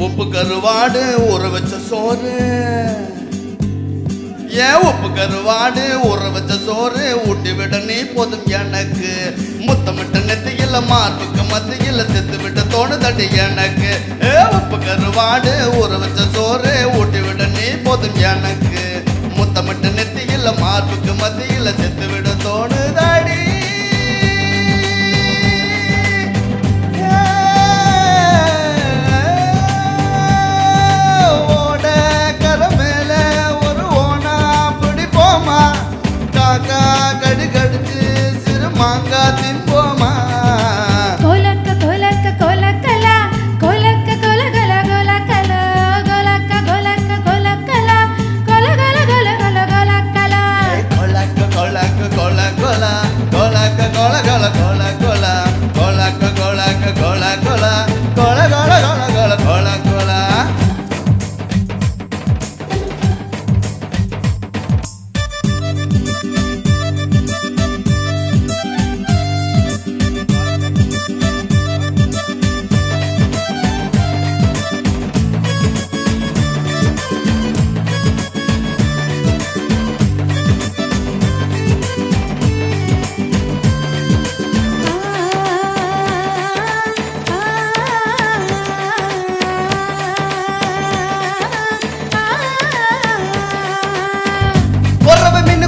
உப்பு கருவாடு ஊற வச்ச சோறு, ஏன் உப்பு கருவாடு ஊற வச்ச சோறு ஊட்டி விட நீ போதும் எனக்கு. முத்தமிட்ட நெத்தியில மார்புக்கு மத்தியில செத்து விட தோணுதடி எனக்கு. உப்பு கருவாடு ஊற வச்ச சோறு ஊட்டி விட நீ போதும் எனக்கு. முத்தமிட்ட நெத்தியில மார்புக்கு மத்தியில செத்து விட தோணுதடி. கடி கடிச்சு சிறு மாங்கா தின்போமா. கோலக்க கோலக்க கோலக்கலா கோலக்க கோலகல கோலக்கல கோலக்க கோலக்க கோலக்கலா கோலகல கோலகல கோலக்கலா கோலக்க கோலக்க கோலகல கோலக்க கோலகல கோலகல கோலக்க கோலக்க கோலகல கோலகல கோலகல கோலகல.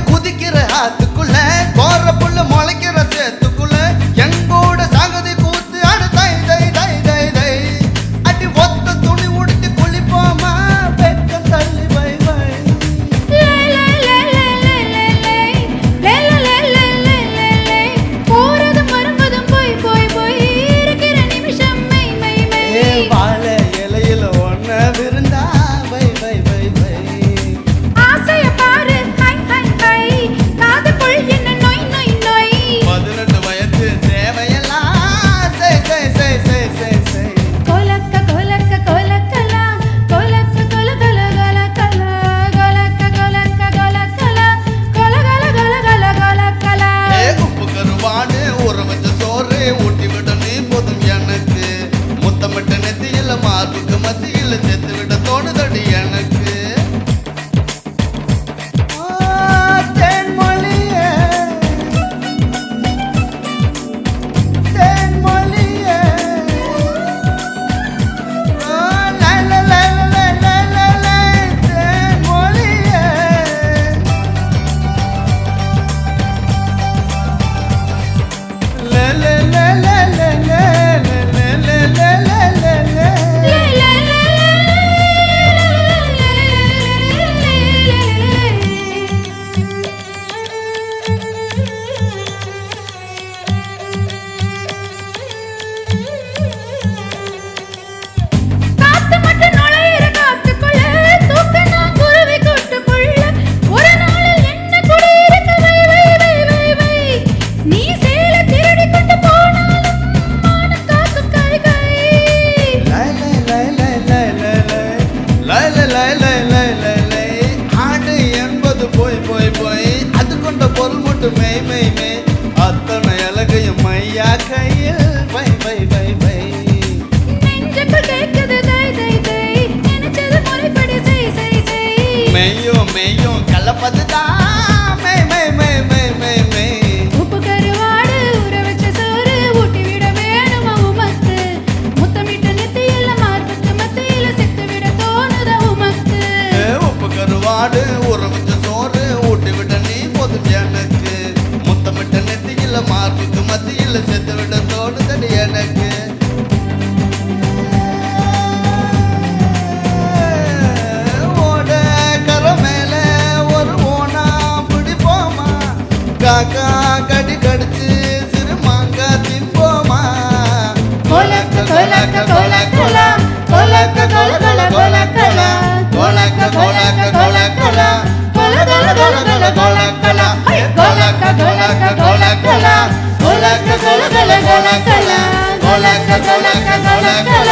குதிக்கிற ஆத்துக்குள்ள கோர புள்ள முளைக்கிற சேத்துக்குள்ள எங்கூட சாகதி கூத்து அடு தை தை தை தை தை அடி ஒத்த துணி உடுத்தி குளிப்போமா பெக்க தள்ளி வை வை. போறதும் வருவதும் போய் போய் போய் இருக்கிற நிமிஷம் மை மை மை. வாழை இலையில ஒன்ன விருந்தா வை வை வை வை. ஆசைய பாரு 18 வயசு தேவையெல்லாம் செய் செய் செய் செய் செய் செய். கோலக்க கோலக்க கோலக்கலா கோலக்க கோலகல கோலக்கலா கோலக்க கோலக்க கோலக்கலா கோலகல கோலகல கோலக்கலா. உப்பு கருவாடு ஊற வச்ச சோறு ஊட்டி விட நீ போதும் எனக்கு. முத்தமிட்ட நெத்தியில மார்புக்கு மத்தியில செத்து விட தோணுதடி எனக்கு. போய் போய் போய் அது கொண்ட பொருள் மட்டும் மெய் மெய் மெய். அத்தனை அழகையும் மையா கையில் பை பை பை பை. நெஞ்சுக்குள் கேட்குது தை தை தை நினைச்சது முறைப்படி செய் செய் செய். மெய்யும் மெய்யும் கலப்பதுதான் மெய் மெய் மெய் மெய் மெய் மெய். உப்பு கருவாடு ஊற வச்ச சோறு ஊட்டி விட வேணுமா உமக்கு. முத்தமிட்ட நெத்தியில மார்புக்கு மத்தியில செத்து விட தோணுத உமக்கு. உப்பு கருவாடு ஊற வச்ச சோறு ஊட்டி விட நீ போதும் எனக்கு. முத்தமிட்ட நெத்தியில மார்புக்கு மத்தியில செத்து விட தோணுதடி எனக்கு. ஓட கரை மேல ஒரு ஓனா பிடிப்போமா. காக்கா கடி கடிச்சு சிறு மாங்கா தின்போமா. கோலக்க கோலக்க கோலக்கலா கோலக்க கோலகல கோலக்கலா கோலக்க கோலக்க கோலக்கலா கோலகல கோலகல கோலக்கலா கோலக்க கோலக்க கோலக்கலா கோலக்க கோலகல கோலக்கலா கோலக்க கோலக்க கோலக்கலா